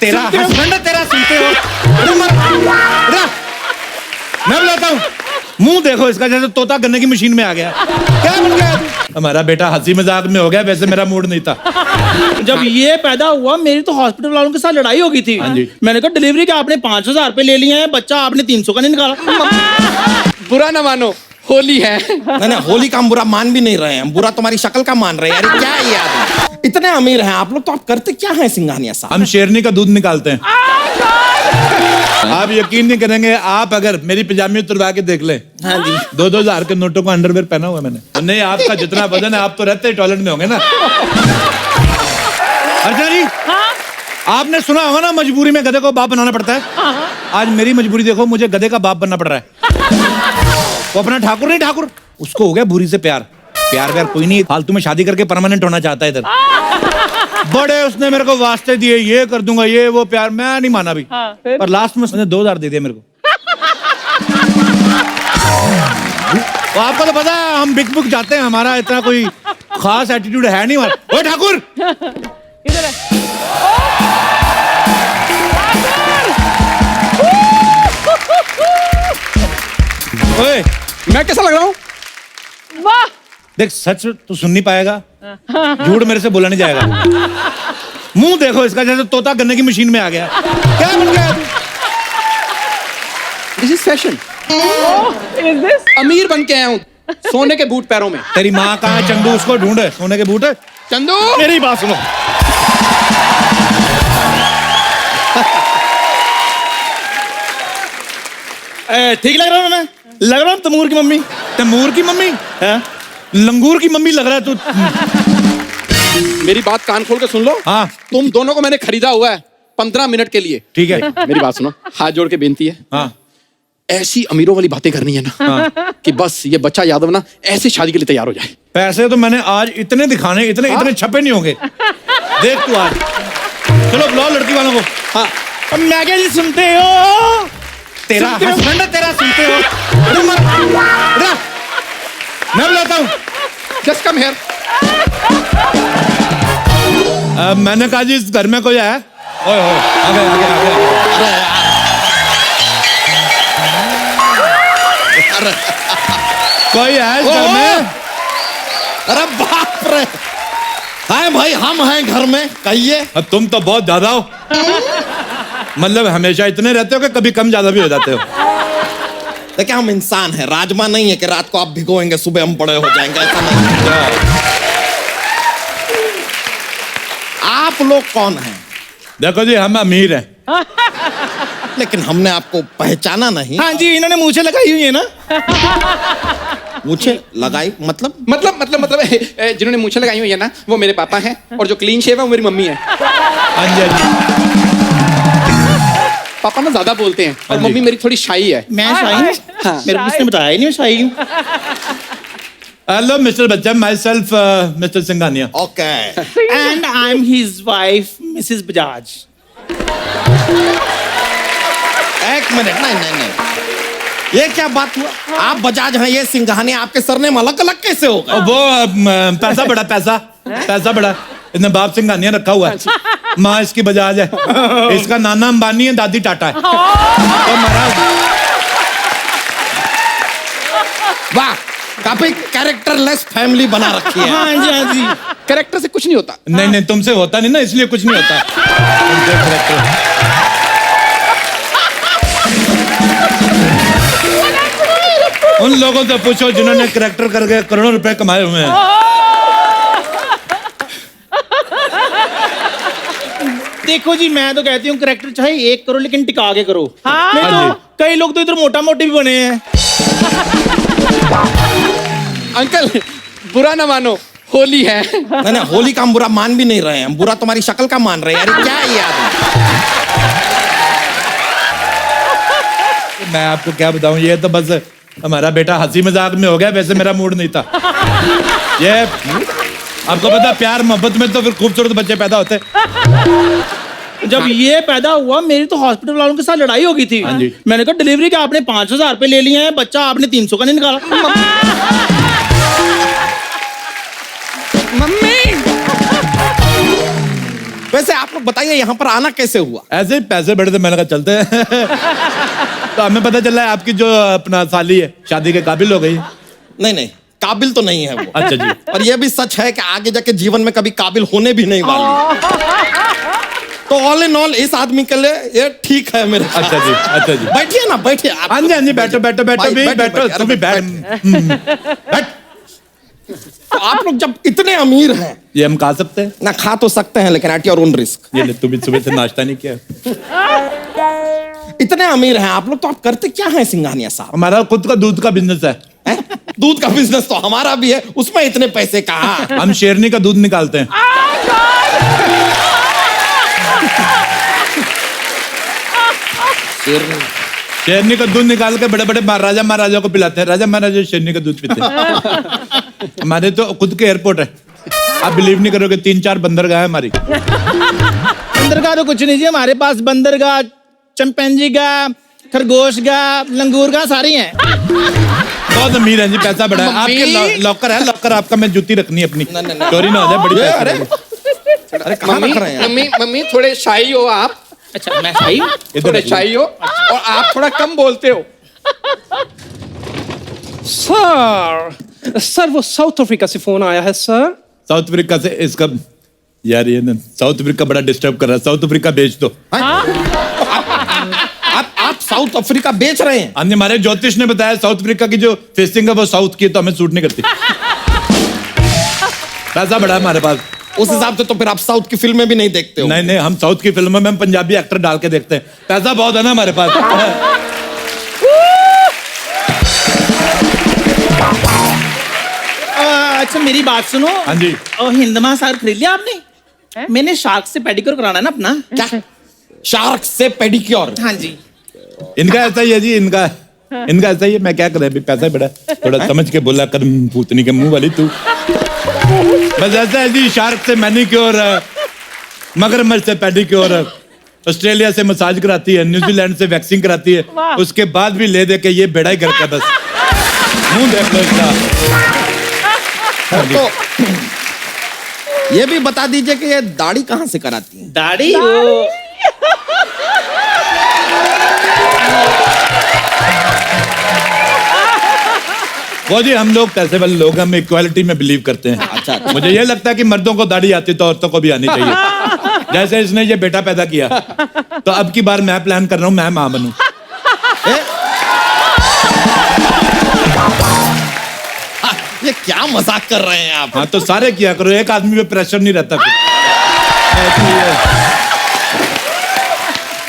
तेरा हस्बैंड तेरा सुनते हो? मैं बुलाता हूँ। मुंह देखो इसका, जैसे तोता गन्ने की मशीन में आ गया। क्या बन गया? हमारा बेटा हंसी मजाक में हो गया, वैसे मेरा मूड नहीं था। जब ये पैदा हुआ मेरी तो हॉस्पिटल वालों के साथ लड़ाई हो गई थी। मैंने कहा डिलीवरी का आपने 5,000 रुपए ले लिए हैं, बच्चा आपने 300 का नहीं निकाला। बुरा ना मानो, होली है। नहीं होली का हम बुरा मान भी नहीं रहे हैं, हम बुरा तुम्हारी शक्ल का मान रहे हैं। यार क्या है यार, इतने अमीर हैं आप लोग तो आप करते क्या है सिंघानिया साहब? हम शेरनी का दूध निकालते हैं। आप यकीन नहीं करेंगे, आप अगर मेरी पजामी उतरवा के देख ले। हाँ जी। 2-2 हजार के नोटों का अंडरवेयर पहना हुआ मैंने। नहीं, आपका जितना वजन है आप तो रहते ही टॉयलेट में होंगे ना। अर्चना जी, आपने सुना होगा ना मजबूरी में गधे को बाप बनाना पड़ता है। आज मेरी मजबूरी देखो, मुझे गधे का बाप बनना पड़ रहा है। वो अपना ठाकुर नहीं ठाकुर, उसको हो गया भूरी से प्यार। प्यार व्यार कोई नहीं, फालतू में शादी करके परमानेंट होना चाहता है इधर। बड़े उसने मेरे को वास्ते दिए, ये कर दूंगा, ये वो प्यार, मैं नहीं माना भी। पर लास्ट में उसने 2,000 दे दिया मेरे को। तो आपको तो पता है हम बिक बुक जाते हैं, हमारा इतना कोई खास एटीट्यूड है नहीं। ओए ठाकुर, इधर है। ओए मैं कैसा लग रहा हूँ? वाह, देख सच तू सुन नहीं पाएगा, झूठ मेरे से बोला नहीं जाएगा। मुंह देखो इसका, जैसे तोता गन्ने की मशीन में आ गया। क्या बन गया? This is fashion. Is this? अमीर बन के आया हूँ, सोने के बूट पैरों में। तेरी माँ कहाँ है? चंदू, उसको ढूंढ, सोने के बूट। चंदू, मेरी बात सुनो। ठीक लग रहा हूँ मैं? लग रहा हूँ तमूर की मम्मी। तैमूर की मम्मी? लंगूर की मम्मी लग रहा है तू। मेरी बात कान खोल के सुन लो। हाँ तुम दोनों को मैंने खरीदा हुआ है 15 मिनट के लिए। ठीक है। मेरी बात सुनो, हाथ जोड़ के बेनती है, हाँ ऐसी अमीरों वाली बातें करनी है ना कि बस ये बच्चा यादव ना ऐसी शादी के लिए तैयार हो जाए। पैसे तो मैंने आज इतने दिखाने, इतने छपे नहीं होंगे। देख तू आज। चलो बुलाओ लड़की वालों को। हाँ, अब मैं क्या जी सुनते हो? तेरा हस्बैंड तेरा सुनते हो? मैं बुलाता हूँ। Just come here. मैंने कहा जी इस घर में कोई है? ओए होए, आगे आगे आगे। कोई है इस घर में? अरे बाप रे, है भाई, हम हैं घर में, कहिए। अब तुम तो बहुत ज्यादा हो। मतलब हमेशा इतने रहते हो कि कभी कम ज्यादा भी हो जाते हो। देखिए हम इंसान हैं, राजमा नहीं है कि रात को आप भिगोएंगे सुबह हम बड़े हो जाएंगे, ऐसा नहीं है। आप लोग कौन हैं? देखो जी, हम अमीर हैं। लेकिन हमने आपको पहचाना नहीं। हाँ जी, इन्होंने मूछें लगाई हुई है ना। मुझे लगाई मतलब? मतलब जिन्होंने मूछें लगाई हुई है ना, वो मेरे पापा हैं, और जो क्लीन शेव है वो मेरी मम्मी है। हाँ जी, हाँ जी। पापा ना ज्यादा बोलते हैं और हाँ जी। मम्मी मेरी थोड़ी शाई है। मैं शाही हूँ? हाँ। मेरे को किसने बताया ही नहीं मैं शाही हूँ। हेलो मिस्टर बच्चा, my self mister Singhania. Okay. And I am his wife Mrs Bajaj. एक मिनट, नहीं, ये क्या बात हुआ? आप बजाज हैं, ये सिंघानिया, आपके सरनेम अलग अलग कैसे होगा? वो पैसा बड़ा, पैसा बड़ा, इसने बाप सिंघानिया रखा हुआ है। माँ इसकी बजाज है, इसका नाना अंबानी है, दादी टाटा है। तो महाराज वाह, काफी कैरेक्टरलेस फैमिली बना रखी है। हाँ जी, हाँ जी। कैरेक्टर से कुछ नहीं होता। नहीं, तुमसे होता नहीं ना, इसलिए कुछ नहीं होता। तुमसे correct। उन लोगों से पूछो जिन्होंने करेक्टर करके करोड़ों रुपए कमाए हुए हैं। देखो जी, मैं तो कहती हूँ करेक्टर चाहे 1 करो लेकिन टिका के करो। हाँ। नहीं हाँ तो कई लोग तो इधर मोटा मोटे भी बने हैं। अंकल, बुरा ना मानो, होली है। नहीं होली का हम बुरा मान भी नहीं रहे हैं, हम बुरा तुम्हारी शक्ल का मान रहे हैं। यार क्या है यार, मैं आपको क्या बताऊं, ये तो बस हमारा बेटा हंसी मजाक में हो गया, वैसे मेरा मूड नहीं था। ये आपको पता, प्यार मोहब्बत में तो फिर खूबसूरत बच्चे पैदा होते। जब ये पैदा हुआ मेरी तो हॉस्पिटल वालों के साथ लड़ाई हो गई थी। हाँ जी। मैंने कहा डिलीवरी का आपने 5,000 रुपए ले लिए हैं, बच्चा आपने 300 का नहीं निकाला। मम्मी, वैसे आप लोग बताइए यहाँ पर आना कैसे हुआ? ऐसे ही पैसे बढ़े थे, मैंने कहा चलते हैं। तो हमें पता चला है आपकी जो अपना साली है शादी के काबिल हो गई। नहीं नहीं, काबिल तो नहीं है वो। अच्छा जी। और ये भी सच है कि आगे जाके जीवन में कभी काबिल होने भी नहीं वाली। तो ऑल इन ऑल इस आदमी के लिए ये ठीक है मेरे ख्याल अच्छा जी, से। अच्छा जी। बैठिए ना, बैठिए आप। हाँ जी, हाँ जी, बैठो बैठो बैठो भाई, भी बैठो, बैठो, बैठो, तुम भी बैठ। बैठ। तो आप लोग जब इतने अमीर हैं, ये हम खा सकते हैं? ना खा तो सकते हैं लेकिन एट योर ओन रिस्क। ये ले, तुम भी सुबह से नाश्ता नहीं किया। इतने अमीर हैं आप लोग, तो आप करते क्या हैं सिंघानिया साहब? हमारा खुद का दूध का बिजनेस है। हैं? दूध का बिजनेस तो हमारा भी है, उसमें इतने पैसे कहाँ? हम शेरनी का दूध निकालते हैं। शेरनी का दूध निकाल के बड़े बड़े राजा महाराजा को पिलाते हैं। राजा महाराजा शेरनी का दूध पीते हैं। हमारे तो खुद के एयरपोर्ट है, आप बिलीव नहीं करोगे, 3-4 बंदरगाह है हमारी। बंदरगाह तो कुछ नहीं जी, हमारे पास बंदरगाह, चिंपैंजी का, खरगोश का, लंगूर का सारी हैं। बहुत अमीर है जी, पैसा बड़ा है। आपके लॉकर है, लॉकर आपका, मैं जूती रखनी अपनी, चोरी ना हो जाए। बड़ी अरे पैसे अरे कहाँ रख रहे हैं? मम्मी मम्मी थोड़े शाही हो आप, अच्छा मैं सही। थोड़े शाही हो और आप थोड़ा कम बोलते हो। सर वो साउथ अफ्रीका से फोन आया है सर। साउथ अफ्रीका से इसका, यार ये ना साउथ अफ्रीका बड़ा डिस्टर्ब कर रहा है, साउथ अफ्रीका बेच दो। आप साउथ अफ्रीका बेच रहे हैं? हमने, हमारे ज्योतिष ने बताया साउथ अफ्रीका की जो फेसिंग है वो साउथ की है, तो हमें सूट नहीं करती। पैसा बड़ा है हमारे पास। उस हिसाब से तो फिर आप साउथ की फिल्में भी नहीं देखते हो। नहीं नहीं, हम साउथ की फिल्मों में हम पंजाबी एक्टर डाल के देखते हैं, पैसा बहुत है ना हमारे पास। अच्छा मेरी बात सुनो। हाँ जी। हिंद महासागर खरीद लिया आपने? मैंने शार्क से पेडिक्योर कराना है ना अपना। क्या? शार्क से पेडिक्योर? हाँ जी। इनका ऐसा ही है जी, इनका ऐसा ही है। मैं क्या करें, अभी पैसा बड़ा, थोड़ा समझ के बोला कर, पूतनी के मुंह वाली तू। बस ऐसा है जी, शार्क से मैनिक्योर, मगरमच्छ से पेडिक्योर, ऑस्ट्रेलिया से मसाज कराती है, न्यूजीलैंड से वैक्सिंग कराती है, उसके बाद भी ले दे के ये बेड़ा ही घर का। बस मुंह देख लो इसका। तो ये भी बता दीजिए कि ये दाढ़ी कहाँ से कराती है? दाढ़ी वो वो जी, हम लोग पैसे वाले लोग, हम इक्वालिटी में बिलीव करते हैं। अच्छा। मुझे ये लगता है कि मर्दों को दाढ़ी आती तो औरतों को भी आनी चाहिए। जैसे इसने ये बेटा पैदा किया, तो अब की बार मैं प्लान कर रहा हूँ मैं मां बनूं। ये क्या मजाक कर रहे हैं आप? हाँ तो सारे किया करो, एक आदमी पे प्रेशर नहीं रहता फिर।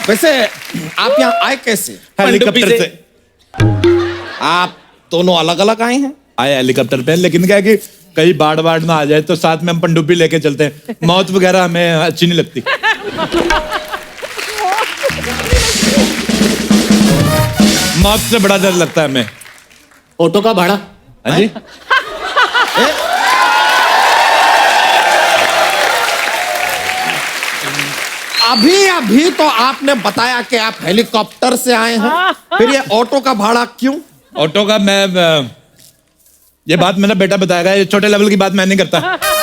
वैसे आप यहाँ आए कैसे? हेलीकॉप्टर से आप दोनों अलग अलग आए हैं? आए हेलीकॉप्टर पे, लेकिन क्या है कि कहीं बाढ़ ना आ जाए तो साथ में हम पनडुब्बी लेके चलते हैं। मौत वगैरह हमें अच्छी नहीं लगती। मौत से बड़ा डर लगता है हमें। ऑटो का भाड़ा? हाँ जी। अभी अभी तो आपने बताया कि आप हेलीकॉप्टर से आए हैं, फिर ये ऑटो का भाड़ा क्यों? ऑटो का मैं, ये बात मेरा बेटा बताएगा, ये छोटे लेवल की बात मैं नहीं करता।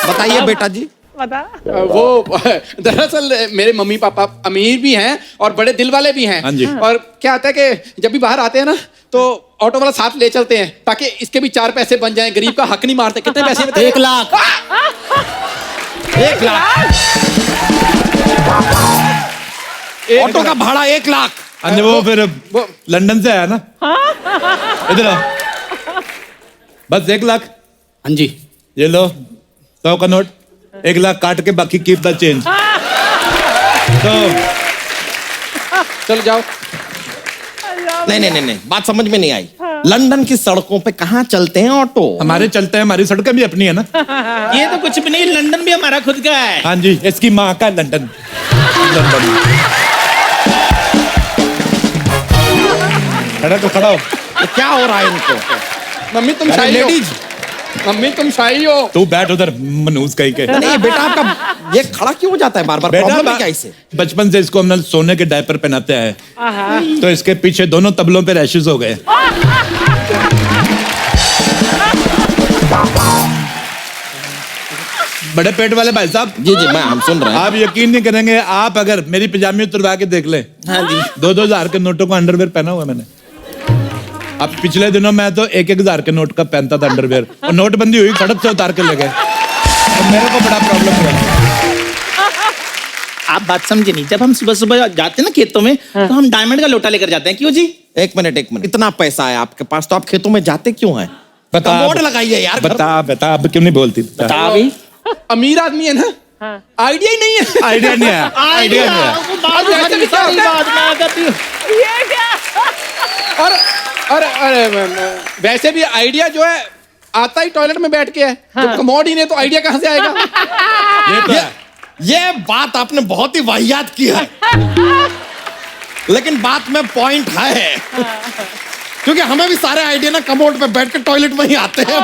बताइए बेटा जी। बता। वो दरअसल मेरे मम्मी पापा अमीर भी हैं और बड़े दिल वाले भी हैं। हाँ जी। और क्या होता है कि जब भी बाहर आते हैं ना तो ऑटो वाला साथ ले चलते हैं ताकि इसके भी 4 पैसे बन जाएं। गरीब का हक नहीं मारते। कितने पैसे बताइए? 1 लाख। 1 लाख ऑटो का भाड़ा 1 लाख। हाँ जी, वो फिर लंदन से आया ना। इधर आओ। बस 1 लाख। हाँ जी। ये लो 100 का नोट, 1 लाख काट के बाकी कीप द चेंज। तो चल जाओ। नहीं, बात समझ में नहीं आई। लंदन की सड़कों पे कहाँ चलते हैं ऑटो? हमारे चलते हैं, हमारी सड़कें भी अपनी है ना। ये तो कुछ भी नहीं, लंदन भी हमारा खुद का है। हाँ जी, इसकी माँ का लंदन। खड़ा हो। ये क्या हो रहा है इनको? मम्मी तुम शाही हो। लेडीज, मम्मी तुम शाही हो। तू बैठ उधर, मनूस कहीं के। नहीं बेटा, आपका ये खड़ा क्यों हो जाता है बार बार? प्रॉब्लम है क्या इसे? बचपन से इसको हमने सोने के डायपर पहनाते आए, तो इसके पीछे दोनों तबलों पे रैशेस हो गए। बड़े पेट वाले भाई साहब, जी जी मैं हम सुन रहे हैं। आप यकीन नहीं करेंगे, आप अगर मेरी पजामी उतरवा के देख लें, हाँ जी 2,000 के नोटों का अंडरवेयर पहना हुआ है मैंने। अब पिछले दिनों मैं तो 1,000 के नोट का पहनता था अंडरवेयर, और नोटबंदी हुई, सड़क से उतार के ले गए, और मेरे को बड़ा प्रॉब्लम हुआ। आप बात समझे नहीं, जब हम सुबह सुबह जाते हैं ना खेतों में तो हम डायमंड का लोटा लेकर जाते हैं, क्यों जी? एक मिनट इतना पैसा है आपके पास तो आप खेतों में जाते क्यों हैं? बता कमोड लगाइए यार घर बता अब क्यों नहीं बोलती? बता अभी। अमीर आदमी है ना, आइडिया ही नहीं है। आइडिया नहीं है, आइडिया नहीं है। अब वैसे भी क्या होता है? ये क्या? और वैसे भी आइडिया जो है आता ही टॉयलेट में बैठ के है। जब कमोड ही नहीं तो आइडिया कहाँ से आएगा? ये तो है। ये बात आपने बहुत ही वाहियात की है, लेकिन बात में पॉइंट है, क्योंकि हमें भी सारे आइडिया ना कमोड पे बैठ के टॉयलेट में ही आते हैं।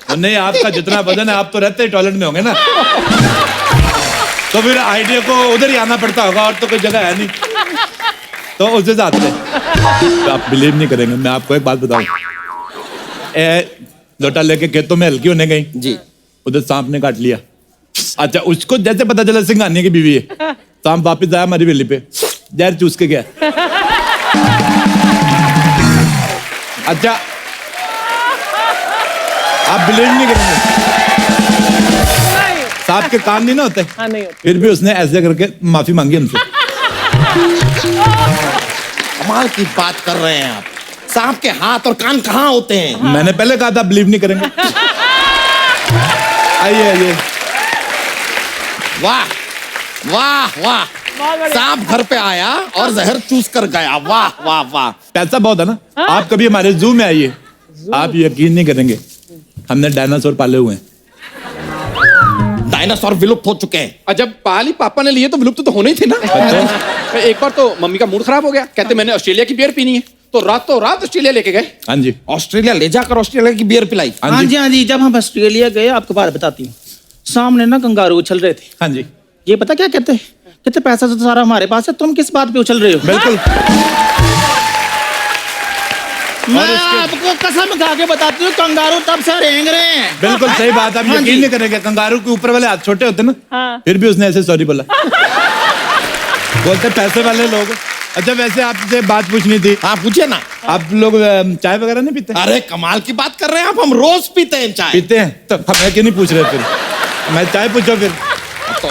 तो नहीं, आपका जितना वजन है, आप तो रहते ही टॉयलेट में होंगे ना, तो फिर आइडिया को उधर ही आना पड़ता होगा, और तो कोई जगह है नहीं, तो उसे जाते हैं। तो आप बिलीव नहीं करेंगे, मैं आपको एक बात बताऊं, लोटा लेके खेतों में हल्की होने गई जी, उधर सांप ने काट लिया। अच्छा, उसको जैसे पता चला सिंघानिया की बीवी है, सांप वापिस आया हमारी वेली पे, जहर चूस के गया। अच्छा, आप बिलीव नहीं करेंगे, नहीं, सांप के काम नहीं ना होते, हाँ नहीं होता। फिर भी उसने ऐसे करके माफी मांगी हमसे। कमाल की बात कर रहे हैं आप। सांप के हाथ और कान कहाँ होते हैं? मैंने पहले कहा था बिलीव नहीं करेंगे। आइए आइए। वाह वाह वाह, सांप घर पे आया और जहर चूस कर गया। वाह वाह वाह। पैसा बहुत है ना, आप कभी हमारे जू में आइए, आप यकीन नहीं करेंगे, हमने डायनासोर पाले हुए हैं। डायनासोर विलुप्त हो चुके हैं। और जब पाली पापा ने लिए तो विलुप्त तो होने ही थे ना। एक बार तो मम्मी का मूड खराब हो गया, कहते मैंने ऑस्ट्रेलिया की बियर पीनी है, तो रातों रात ऑस्ट्रेलिया लेके गए। हाँ जी, ऑस्ट्रेलिया ले जाकर ऑस्ट्रेलिया की बियर पिलाई। हाँ जी हाँ जी, जब हम ऑस्ट्रेलिया गए, आपको बात बताती हूँ, सामने ना कंगारू उछल रहे थे। हाँ जी, ये पता क्या कहते हैं? कहते पैसा तो सारा हमारे पास है, तुम किस बात पे उछल रहे हो? बिल्कुल। मैं आपको कसम खा के बताती हूँ, कंगारू तब से रेंग रहे हैं। बिल्कुल सही बात, आप हाँ यकीन जी। नहीं करेंगे, कंगारू के ऊपर वाले हाथ छोटे होते ना, हाँ। फिर भी उसने ऐसे सॉरी बोला। बोलते पैसे वाले लोग। अच्छा, वैसे आपसे बात पूछनी थी, हाँ पूछिए ना। आप लोग चाय वगैरह नहीं पीते? अरे कमाल की बात कर रहे हैं आप, हम रोज पीते हैं चाय। पीते हैं, तो हमें क्यों नहीं पूछ रहे फिर? मैं चाय पूछो फिर। तो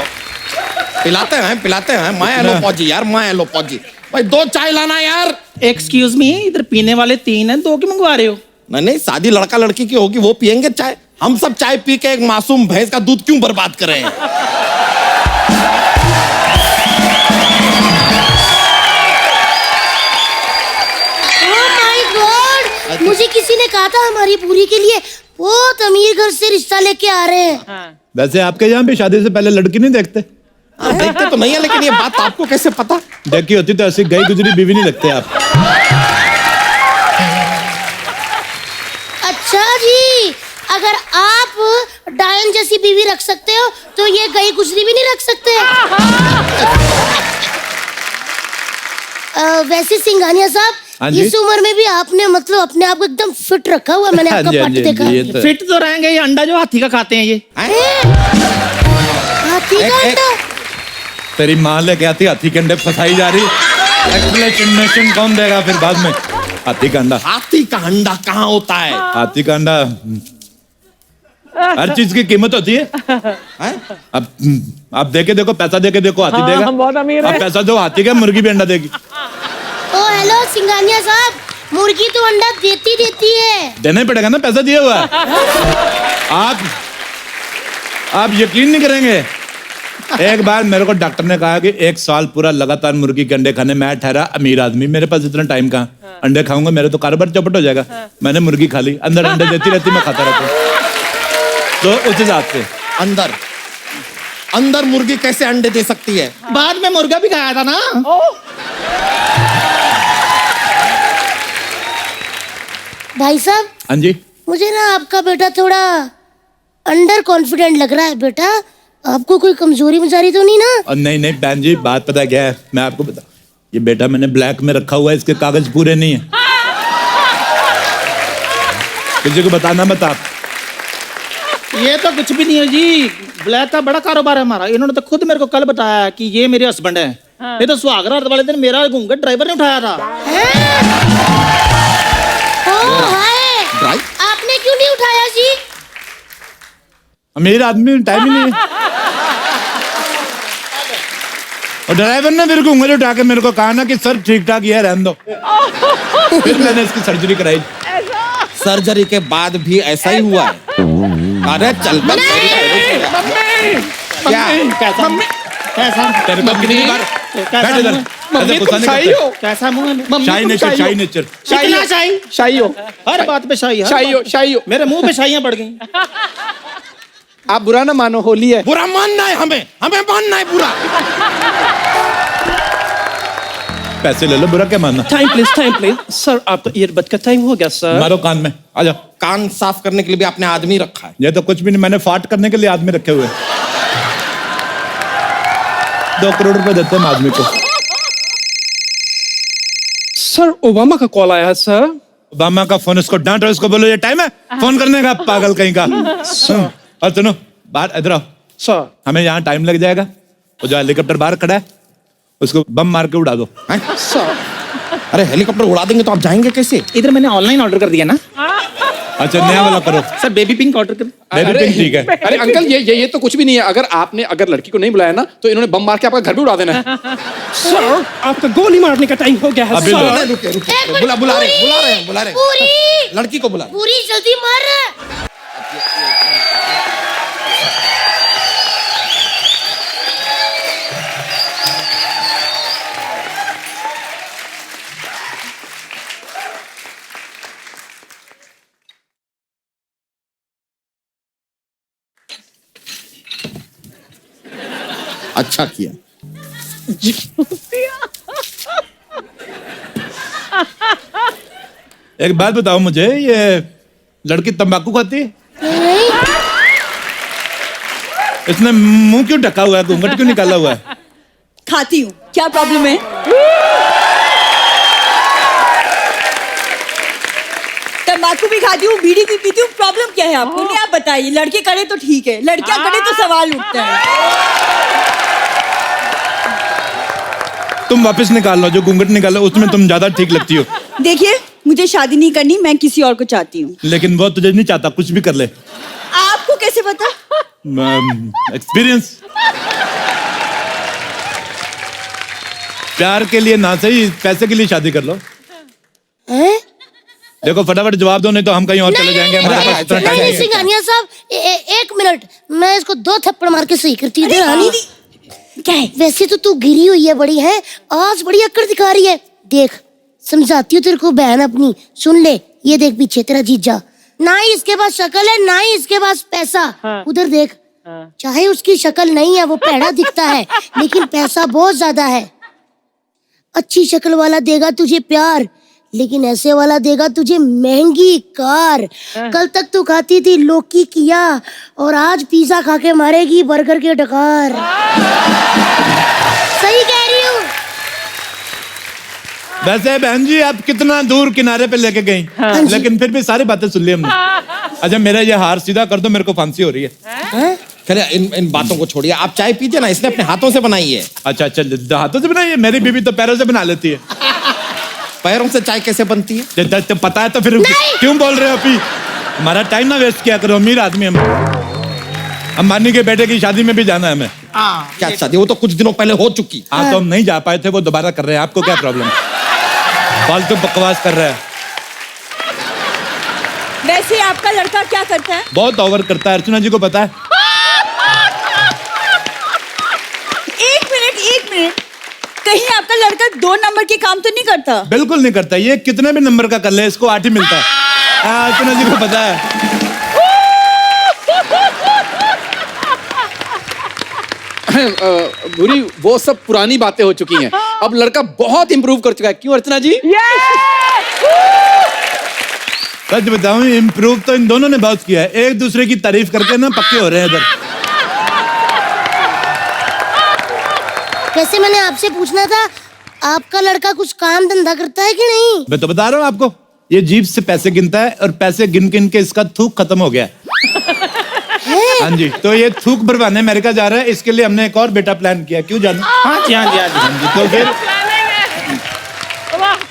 पिलाते हैं। मैं एलो पौजी यार, मैं एलो पौजी। भाई 2 चाय लाना यार। एक्सक्यूज मी, इधर पीने वाले 3 हैं, 2 क्यों मंगवा रहे हो? नहीं, शादी लड़का लड़की की होगी, वो पियेंगे चाय। हम सब चाय पी के एक मासूम भैंस का दूध क्यों बर्बाद कर रहे हैं? माय गॉड, मुझे किसी ने कहा था हमारी पूरी के लिए बहुत अमीर घर से रिश्ता लेके आ रहे हैं। वैसे आपके यहाँ भी शादी से पहले लड़की नहीं देखते? आप देखते तो नहीं है, लेकिन ये बात आपको कैसे पता? देखी होती तो ऐसी गई गुजरी बीवी नहीं लगते आप। अच्छा जी, अगर आप डायन जैसी बीवी रख सकते हो तो ये गई गुजरी भी नहीं रख सकते। वैसे सिंघानिया हाँ साहब, जी। इस उम्र में भी आपने मतलब अपने आप को एकदम फिट रखा हुआ है। मैंने हाँ आपका जी, हाँ पट जी, हाँ देखा। जी, ये तो- फिट तो रहेंगे, ये अंडा जो हाथी का खाते हैं ये। हाथी का एक- अंडा? तेरी माँ लेके आती, हाथी के अंडे फंसाई जा रही। एक्सप्लेनेशन कौन देगा फिर बाद में? हाथी का अंडा, हाथी का अंडा कहाँ होता है? हाथी का अंडा, हर चीज की कीमत होती है। हैं? अब देके देखो, पैसा देके देखो, हाथी हाँ, देगा। हम बहुत अमीर अब हैं। पैसा दो, हाथी का मुर्गी भी अंडा देगी। ओ हेलो सिंघानिया साहब, मुर्गी तो अंडा देती है। देना ही पड़ेगा ना, पैसा दिया हुआ है। आप यकीन नहीं करेंगे, एक बार मेरे को डॉक्टर ने कहा कि 1 साल पूरा लगातार मुर्गी के अंडे खाने। मैं ठहरा अमीर आदमी, मेरे पास इतना टाइम कहाँ, अंडे खाऊंगा मेरे तो कारोबार चौपट हो जाएगा। मैंने मुर्गी खा ली, अंदर अंडे देती रहती, मैं खाता रहता हूँ। तो उस हिसाब से अंदर मुर्गी कैसे अंडे दे सकती है? बाद में मुर्गा भी खाया था ना। भाई साहब, हाँ जी, मुझे ना आपका बेटा थोड़ा अंडर कॉन्फिडेंट लग रहा है। बेटा, आपको कोई कमजोरी मजारी तो नहीं ना? और नहीं नहीं बहन जी, बात पता क्या है, मैं आपको बता, ये बेटा मैंने ब्लैक में रखा हुआ है, इसके कागज पूरे नहीं है। किसी को बताना मत आप। ये तो कुछ भी नहीं है जी, ब्लैक का बड़ा कारोबार है हमारा। इन्होंने तो खुद मेरे को कल बताया कि ये मेरे हस्बैंड हैं। ये तो सुहागरात वाले दिन मेरा घूंघट ड्राइवर ने उठाया था। ओ हाय, आपने क्यों नहीं उठाया जी? मेरा आदमी टाइम ही नहीं है। और ड्राइवर ने मेरे को उंगली उठा के मेरे को कहा ना कि सर ठीक ठाक ही है, रहने दो। फिर मैंने इसकी सर्जरी कराई। सर्जरी के बाद भी ऐसा ही हुआ है। अरे चल बस। क्या कैसा तेरे को कितनी बार बैठ इधर। मम्मी ऐसे गुस्सा तुम नहीं शाही करते। हो, कैसा मुंह है? मम्मी शाही तुम नेचर, शाही हो। नेचर। कितना शाही? शाही हो, हर बात पे शाही, शाही हो, शाही हो। मेरे मुंह पे शाहियां पड़ गई। आप बुरा ना मानो, होली है। बुरा मानना है हमें, हमें मानना है बुरा। पैसे ले लो, बुरा क्या मानना। टाइम प्लीज सर, आपका ईयरबड का टाइम हो गया सर। मारो कान में, आ जाओ। कान साफ करने के लिए भी आपने आदमी रखा है। ये तो कुछ भी नहीं, मैंने फाट करने के लिए आदमी रखे हुए। 2 करोड़ रुपए देते हैं आदमी को। सर ओबामा का कॉल आया है सर। ओबामा का फोन, इसको डांटो, इसको बोलो ये टाइम है फोन करने का, पागल कहीं का। और सुनो, बाहर इधर आओ। सर हमें यहाँ टाइम लग जाएगा। वो जो हेलीकॉप्टर बाहर खड़ा है उसको बम मार के उड़ा दो। हैं? अरे हेलीकॉप्टर उड़ा देंगे तो आप जाएंगे कैसे? इधर मैंने ऑनलाइन ऑर्डर कर दिया ना अच्छा, नया वाला करो। सर, बेबी पिंक ऑर्डर कर। बेबी पिंक ठीक है। अरे अंकल, ये तो कुछ भी नहीं है। अगर लड़की को नहीं बुलाया ना तो इन्होंने बम मार के आपका घर भी उड़ा देना है। सर आपका गोली मारने का टाइम हो गया है अभी सर। लो। रुके एक रुके, मिनट, बुला रहे हैं। पूरी लड़की को बुला। पूरी जल्दी मार। अच्छा किया। एक बात बताओ मुझे, ये लड़की तंबाकू खाती है? इसने मुंह क्यों ढका हुआ है, घूंघट क्यों निकाला हुआ है? खाती हूँ, क्या प्रॉब्लम है? तंबाकू भी खाती हूँ, बीड़ी भी पीती हूँ, प्रॉब्लम क्या है आपको? नहीं, आप बताइए। लड़के करे तो ठीक है, लड़कियां करे तो सवाल उठता है। तुम वापस निकाल लो, जो घूंघट निकालो उसमें तुम ज्यादा ठीक लगती हो। देखिए, मुझे शादी नहीं करनी, मैं किसी और को चाहती हूँ। लेकिन वो तुझे नहीं चाहता, कुछ भी कर ले। आपको कैसे पता? एक्सपीरियंस। प्यार के लिए ना सही, पैसे के लिए शादी कर लो। हैं? देखो फटाफट जवाब दो, नहीं तो हम कहीं और चले जाएंगे। हमारे पास इतना टाइम नहीं नहीं है। सिंघानिया साहब, एक मिनट, मैं इसको 2 थप्पड़ मार के सही करती हूँ। रानी क्या है? वैसे तो तू गिरी हुई है बड़ी है, आज बड़ी अकड़ दिखा रही है। देख, समझाती हूँ तेरे को बहन अपनी, सुन ले। ये देख पीछे तेरा जीजा, ना ही इसके पास शक्ल है ना ही इसके पास पैसा। उधर देख, चाहे उसकी शक्ल नहीं है, वो पैड़ा दिखता है, लेकिन पैसा बहुत ज्यादा है। अच्छी शक्ल वाला देगा तुझे प्यार, लेकिन ऐसे वाला देगा तुझे महंगी कार। कल तक तू खाती थी लौकी किया, और आज पिज्जा खा के मारेगी बर्गर के डकार। सही कह रही हूँ। वैसे बहन जी आप कितना दूर किनारे पे लेके गई, लेकिन फिर भी सारी बातें सुन ली हमने। अच्छा मेरा ये हार सीधा कर दो, मेरे को फांसी हो रही है। चलिए इन बातों को छोड़िए, आप चाय पीजिए ना, इसने अपने हाथों से बनाई है। अच्छा अच्छा, हाथों से बनाई है? मेरी बीवी तो पैरों से बना लेती है। पैरों से चाय कैसे बनती है? जब पता है तो फिर क्यों बोल रहे हो अभी? हमारा टाइम ना वेस्ट किया करो, अमीर आदमी हम। अंबानी के बेटे की शादी में भी जाना है हमें। क्या शादी? वो तो कुछ दिनों पहले हो चुकी। हाँ तो हम नहीं जा पाए थे, वो दोबारा कर रहे हैं। आपको क्या प्रॉब्लम? फालतू बकवास कर रहा है। वैसे आपका लड़का क्या करता है? बहुत ओवर करता है, अर्चना जी को पता है। एक मिनट, कहीं आपका लड़का 2 नंबर के काम तो नहीं करता? बिल्कुल नहीं करता, ये कितने भी नंबर का कर ले इसको 8 ही मिलता है। हाँ, अर्चना जी को पता है। बुरी, वो सब पुरानी बातें हो चुकी हैं। अब लड़का बहुत इंप्रूव कर चुका है, क्यों अर्चना जी? सच बताऊं, इम्प्रूव तो इन दोनों ने बहुत किया है। एक दूसरे की तारीफ करके ना पक्के हो रहे हैं इधर। वैसे मैंने आपसे पूछना था, आपका लड़का कुछ काम धंधा करता है कि नहीं? मैं तो बता रहा हूँ आपको, ये जीभ से पैसे गिनता है और पैसे गिन गिन के इसका थूक खत्म हो गया है। हाँ जी, तो ये थूक भरवाने अमेरिका जा रहा है, इसके लिए हमने एक और बेटा प्लान किया। क्यों जानू? हाँ जी, हाँ जी, हाँ जी। तो फिर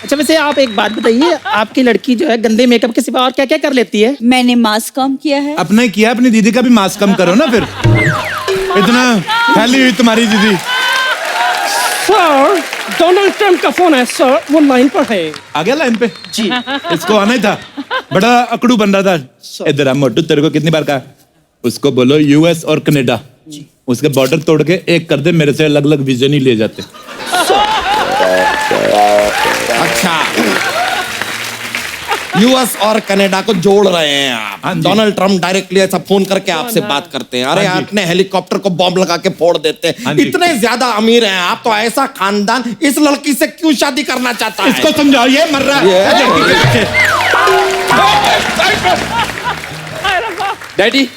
अच्छा वैसे आप एक बात बताइए, आपकी लड़की जो है गंदे मेकअप के सिवा और क्या क्या कर लेती है? मैंने मास्क कम किया है। अपने किया, अपनी दीदी का भी मास्क कम करो ना फिर। इतना फैली हुई तुम्हारी दीदी। सर डोनाल्ड ट्रम्प का फोन है सर, वो लाइन पर है। आ गया लाइन पे जी। इसको आना ही था, बड़ा अकड़ू बन रहा था। इधर आ मोटू, तेरे को कितनी बार कहा, उसको बोलो यूएस और कनाडा, उसके बॉर्डर तोड़ के एक कर दे, मेरे से अलग अलग वीजे नहीं ले जाते। अच्छा, यूएस और कनाडा को जोड़ रहे हैं आप। हाँ जी। डोनाल्ड ट्रम्प डायरेक्टली ऐसा फोन करके आपसे बात करते हैं, अरे हाँ जी। आपने हेलीकॉप्टर को बॉम्ब लगा के फोड़ देते हाँ हैं, जी। इतने ज्यादा अमीर हैं आप, तो ऐसा खानदान इस लड़की से क्यों शादी करना चाहता है? इसको समझाओ, ये मर रहा है लड़की के पीछे। डैडी,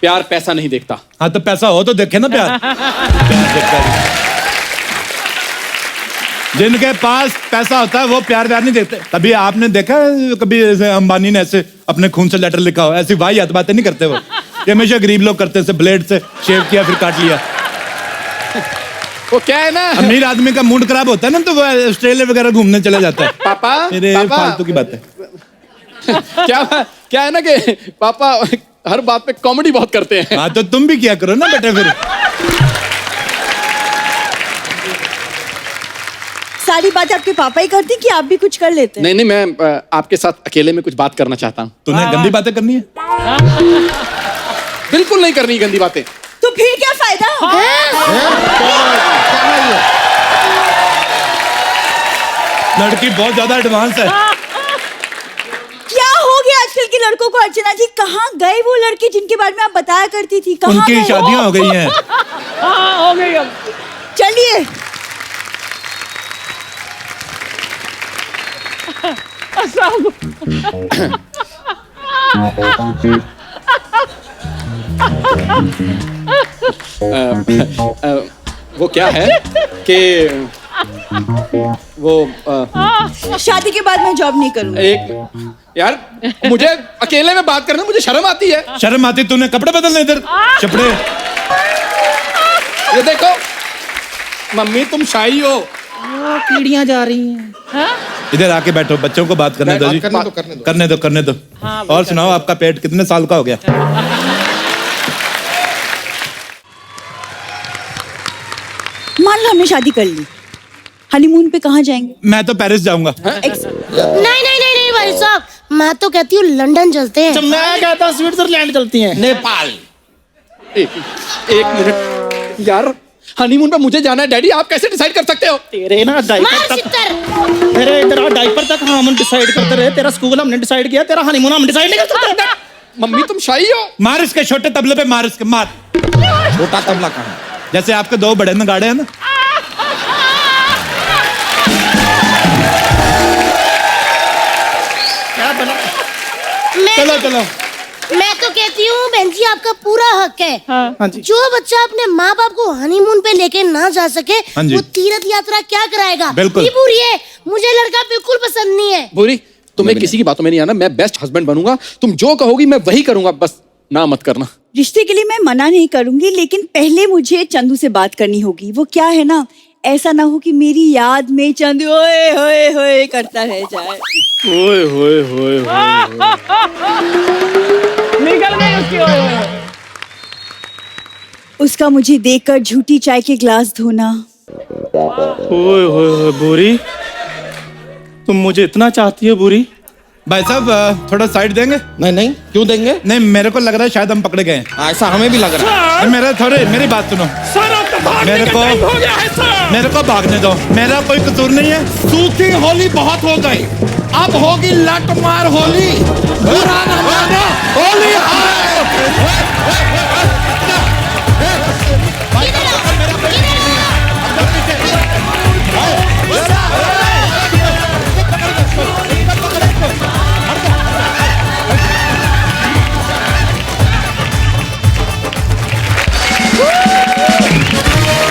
प्यार पैसा नहीं देखता। हाँ तो पैसा हो तो देखे ना प्यार। प्यार देखता है। जिनके पास पैसा होता है वो प्यार व्यार नहीं देखते। कभी आपने देखा है, कभी ऐसे अंबानी ने ऐसे अपने खून से लेटर लिखा हो? ऐसी वाहियात बातें नहीं करते वो। ये हमेशा गरीब लोग करते हैं, ब्लेड से शेव किया फिर काट लिया। वो क्या है ना, अमीर आदमी का मूड खराब होता है ना, तो वो ऑस्ट्रेलिया वगैरह घूमने चले जाता है। पापा, अरे पापा। फालतू की बात है। क्या है ना कि पापा हर बात पे कॉमेडी बहुत करते हैं। हाँ तो तुम भी किया करो ना बेटे फिर। सारी बात आपके पापा ही करते कि आप भी कुछ कर लेते हैं? नहीं नहीं, मैं आपके साथ अकेले में कुछ बात करना चाहता हूँ। तूने गंदी बातें करनी है? बिल्कुल नहीं करनी गंदी बातें। तो फिर क्या फायदा? लड़की बहुत ज्यादा एडवांस है। क्या हो गया आजकल के लड़कों को? अर्चना जी, कहाँ गए वो लड़के जिनके बारे में आप बताया करती थी? कहाँ उनकी गए? शादियां हो गई हैं। हाँ हो गई अब। चलिए। वो क्या है कि वो शादी के बाद मैं जॉब नहीं करूंगी। एक यार, मुझे अकेले में बात करने में मुझे शर्म आती है। शर्म आती? तूने कपड़े बदलने इधर चपड़े। ये देखो मम्मी, तुम शाही हो। पीढ़ियां जा रही हैं। इधर आके बैठो, बच्चों को बात करने दो जी। करने दो। और सुनाओ, आपका पेट कितने साल का हो गया? मान लो हमने शादी कर ली, हनीमून पे कहाँ जाएंगे? मैं तो पेरिस जाऊंगा। नहीं भाई साहब, मैं तो कहती हूँ लंदन चलते हैं। मैं कहता हूँ स्विट्जरलैंड चलती हैं। नेपाल। एक मिनट यार, हनीमून पे मुझे जाना है डैडी, आप कैसे डिसाइड कर सकते हो? तेरे ना डाइपर मार तक, सितर। तेरे इधर डाइपर तक हम डिसाइड करते रहे। तेरा स्कूल हमने डिसाइड किया, तेरा हनीमून हम डिसाइड नहीं कर सकते। मम्मी तुम शाही हो। मार इसके छोटे तबले पे, मार इसके, मार। छोटा तबला कहाँ? जैसे आपके दो बड़े नगाड़े हैं ना। चलो मैं तो कहती हूँ बहन जी, आपका पूरा हक है। हाँ जी। जो बच्चा अपने माँ बाप को हनीमून पे लेके ना जा सके, हाँ जी। वो तीर्थ यात्रा क्या कराएगा? बिल्कुल। ये पूरी है, मुझे लड़का बिल्कुल पसंद नहीं है। बुरी, तुम्हें किसी की बातों में नहीं आना। मैं बेस्ट हस्बैंड बनूंगा, तुम जो कहोगी मैं वही करूंगा, बस ना मत करना। रिश्ते के लिए मैं मना नहीं करूंगी, लेकिन पहले मुझे चंदू से बात करनी होगी। वो क्या है ना, ऐसा ना हो कि मेरी याद में चंदू ओए होए होए करता रह जाए। ओए होए होए निकल गई उसकी। ओए ओए। उसका मुझे देखकर झूठी चाय के ग्लास धोना। ओए होए बुरी, तुम मुझे इतना चाहती हो बुरी? भाई साहब थोड़ा साइड देंगे? नहीं, क्यों देंगे? नहीं, मेरे को लग रहा है शायद हम पकड़े गए हैं। ऐसा हमें भी लग रहा है। मेरी बात सुनो। सर आपका भागने मेरे का को- टाइम हो गया है सर। मेरे को भागने दो, मेरा कोई कसूर नहीं है। सूखी होली बहुत हो गई, अब होगी लट मार होली।